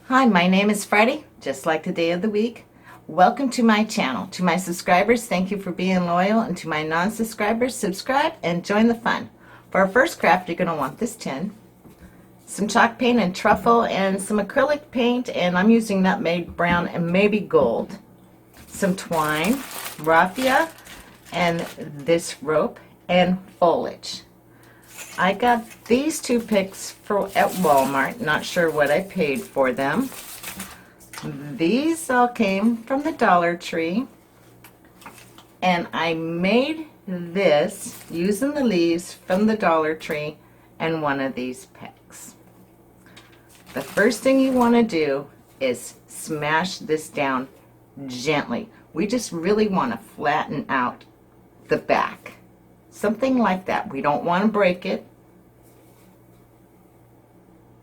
Hi, my name is Friday, just like the day of the week. Welcome to my channel. To my subscribers, thank you for being loyal, and to my non-subscribers, subscribe and join the fun. For our first craft, you're going to want this tin, some chalk paint and truffle, and some acrylic paint, and I'm using nutmeg brown and maybe gold, some twine, raffia, and this rope, and foliage. I got these two picks at Walmart. Not sure what I paid for them. These all came from the Dollar Tree. And I made this using the leaves from the Dollar Tree and one of these picks. The first thing you want to do is smash this down gently. We just really want to flatten out the back. Something like that. We don't want to break it.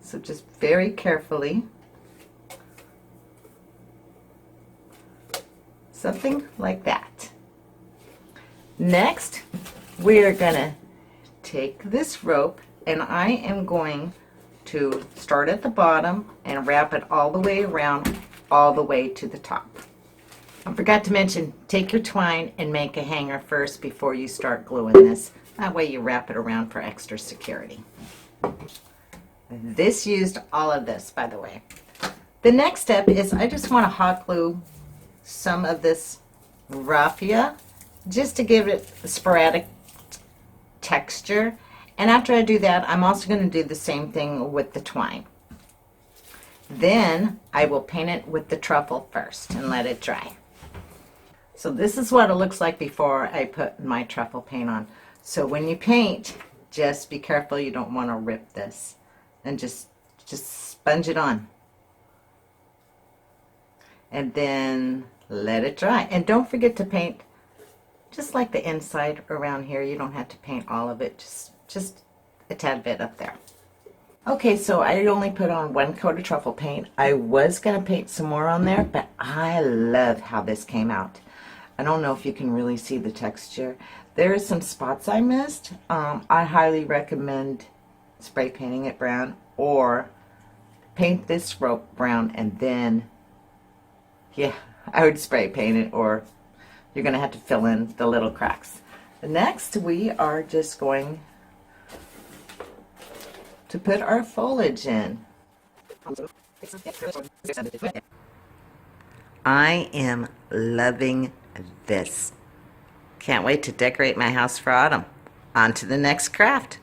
So just very carefully. Something like that. Next, we are going to take this rope, and I am going to start at the bottom and wrap it all the way around, all the way to the top. I forgot to mention, take your twine and make a hanger first before you start gluing this. That way you wrap it around for extra security. This used all of this, by the way. The next step is I just want to hot glue some of this raffia just to give it a sporadic texture. And after I do that, I'm also going to do the same thing with the twine. Then I will paint it with the truffle first and let it dry. So this is what it looks like before I put my truffle paint on. So when you paint, just be careful you don't want to rip this, and just sponge it on. And then let it dry. And don't forget to paint just like the inside around here. You don't have to paint all of it, just a tad bit up there. Okay, so I only put on one coat of truffle paint. I was going to paint some more on there, but I love how this came out. I don't know if you can really see the texture. There are some spots I missed. I highly recommend spray painting it brown, or paint this rope brown and then, yeah, I would spray paint it, or you're going to have to fill in the little cracks. Next, we are just going to put our foliage in. I am loving this. Can't wait to decorate my house for autumn. On to the next craft.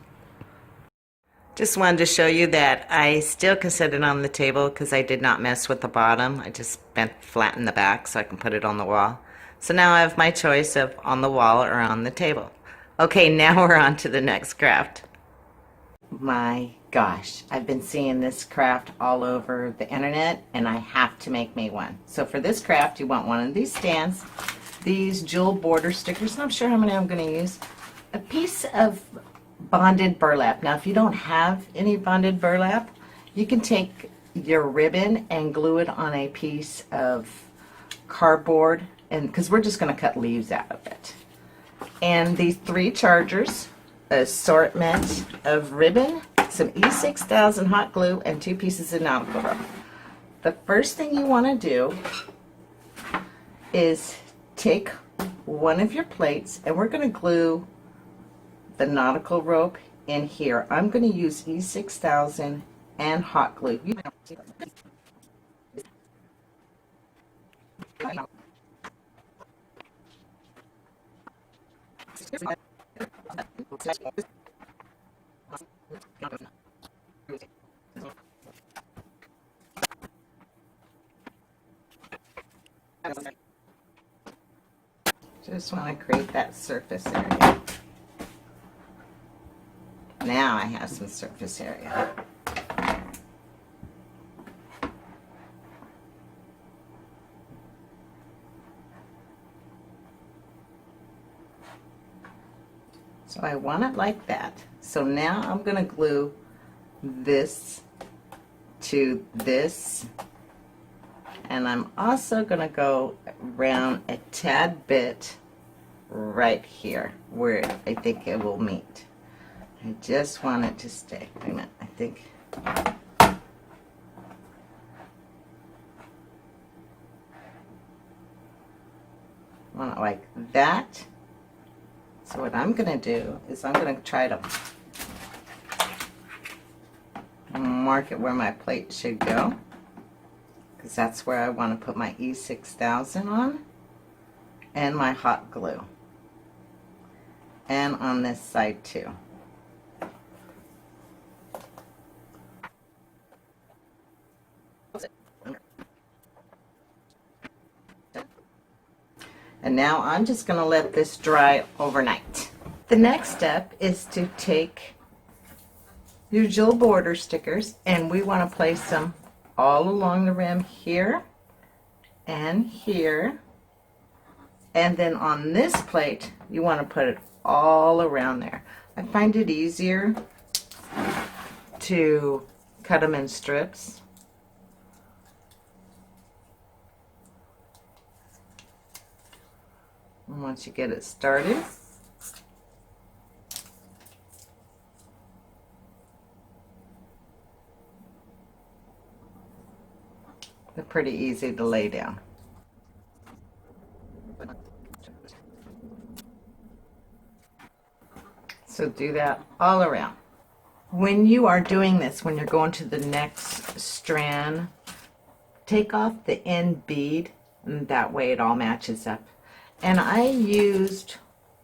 Just wanted to show you that I still can set it on the table because I did not mess with the bottom. I just flattened the back so I can put it on the wall. So now I have my choice of on the wall or on the table. Okay, now we're on to the next craft. My gosh, I've been seeing this craft all over the internet, and I have to make me one. So for this craft, you want one of these stands, these jewel border stickers, and I'm sure how many I'm going to use, a piece of bonded burlap. Now if you don't have any bonded burlap, you can take your ribbon and glue it on a piece of cardboard, and because we're just going to cut leaves out of it. And these 3 chargers, assortment of ribbon, some E6000 hot glue, and 2 pieces of nautical rope. The first thing you want to do is take one of your plates, and we're going to glue the nautical rope in here. I'm going to use E6000 and hot glue. Just want to create that surface area. Now I have some surface area. So I want it like that. So now I'm going to glue this to this, and I'm also going to go around a tad bit right here where I think it will meet. I just want it to stay. Wait a minute, I think want it like that. So what I'm going to do is I'm going to try to mark it where my plate should go, because that's where I want to put my E6000 on, and my hot glue, and on this side too. And now I'm just going to let this dry overnight. The next step is to take usual border stickers, and we want to place them all along the rim here and here, and then on this plate you want to put it all around there. I find it easier to cut them in strips. And once you get it started, they're pretty easy to lay down. So do that all around. When you are doing this, when you're going to the next strand, take off the end bead, and that way it all matches up. And I used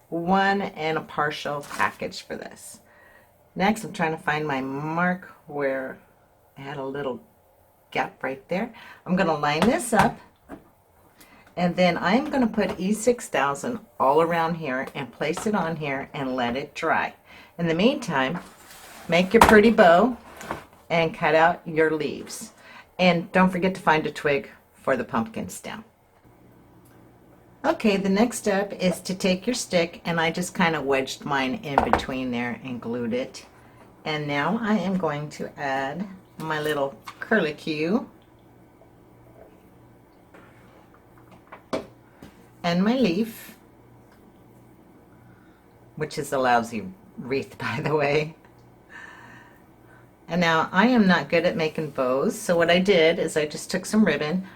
1 and a partial package for this. Next, I'm trying to find my mark where I had a little gap right there. I'm going to line this up, and then I'm going to put E6000 all around here and place it on here and let it dry. In the meantime, make your pretty bow and cut out your leaves. And don't forget to find a twig for the pumpkin stem. Okay, the next step is to take your stick, and I just kind of wedged mine in between there and glued it. And now I am going to add my little curlicue and my leaf, which is a lousy wreath, by the way. And now I am not good at making bows, so what I did is I just took some ribbon,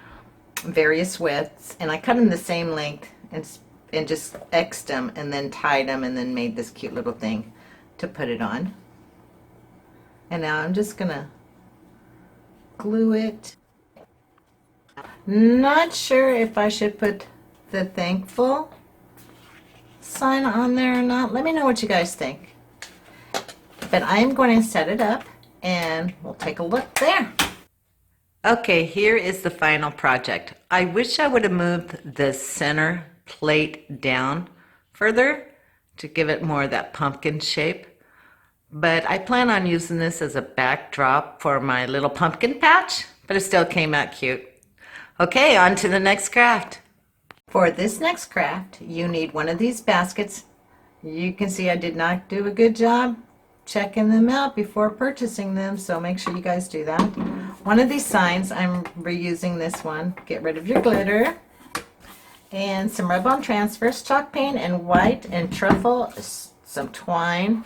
various widths, and I cut them the same length and just X'd them and then tied them and then made this cute little thing to put it on. And now I'm just gonna glue it. Not sure if I should put the thankful sign on there or not. Let me know what you guys think. But I'm going to set it up and we'll take a look there. Okay, here is the final project. I wish I would have moved the center plate down further to give it more of that pumpkin shape. But I plan on using this as a backdrop for my little pumpkin patch, but it still came out cute. Okay, on to the next craft. For this next craft, you need one of these baskets. You can see I did not do a good job checking them out before purchasing them, so make sure you guys do that. One of these signs, I'm reusing this one. Get rid of your glitter. And some rub-on transfers, chalk paint and white and truffle, some twine,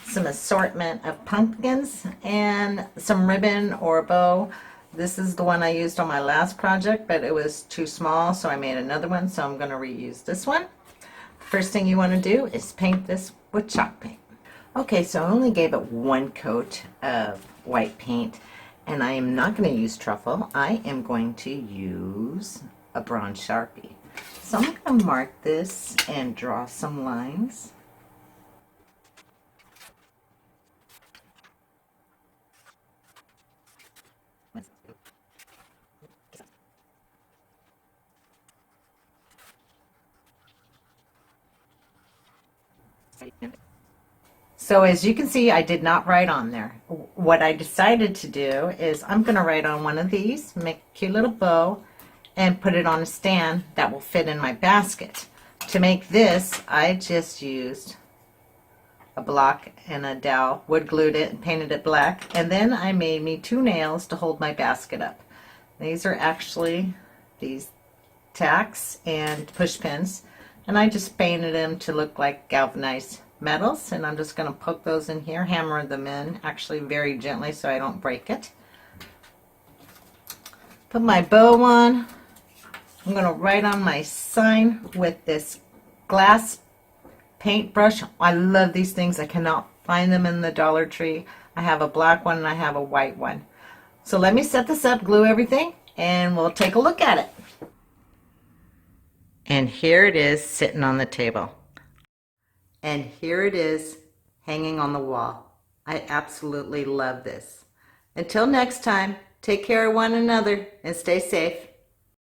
some assortment of pumpkins, and some ribbon or bow. This is the one I used on my last project, but it was too small, so I made another one, so I'm going to reuse this one. First thing you want to do is paint this with chalk paint. Okay, so I only gave it 1 coat of white paint, and I am not going to use truffle. I am going to use a bronze Sharpie. So I'm going to mark this and draw some lines. So as you can see, I did not write on there. What I decided to do is I'm going to write on one of these, make a cute little bow, and put it on a stand that will fit in my basket. To make this, I just used a block and a dowel, wood glued it and painted it black, and then I made me 2 nails to hold my basket up. These are actually these tacks and push pins, and I just painted them to look like galvanized metals, and I'm just going to poke those in here, hammer them in actually very gently so I don't break it. Put my bow on, I'm going to write on my sign with this glass paintbrush. I love these things. I cannot find them in the Dollar Tree. I have a black one and I have a white one. So let me set this up, glue everything, and we'll take a look at it. And here it is sitting on the table. And here it is hanging on the wall. I absolutely love this. Until next time, take care of one another and stay safe.